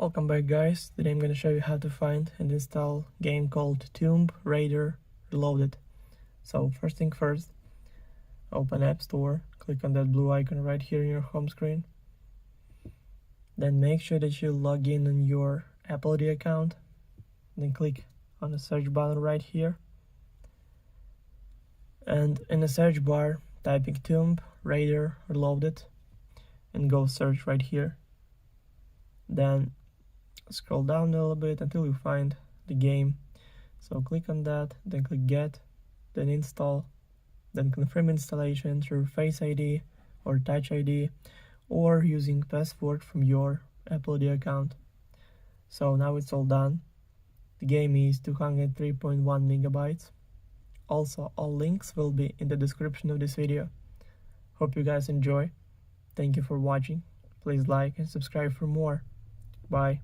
Welcome back, guys. Today I'm going to show you how to find and install a game called Tomb Raider Reloaded. So first thing first, open App Store, click on that blue icon right here in your home screen. Then make sure that you log in on your Apple ID account. Then click on the search button right here. And in the search bar, typing Tomb Raider Reloaded and go search right here. Then scroll down a little bit until you find the game. So click on that, then click Get, then Install, then confirm installation through Face ID or Touch ID or using password from your Apple ID account. So now it's all done. The game is 203.1 megabytes. Also, all links will be in the description of this video. Hope you guys enjoy. Thank you for watching. Please like and subscribe for more. Bye.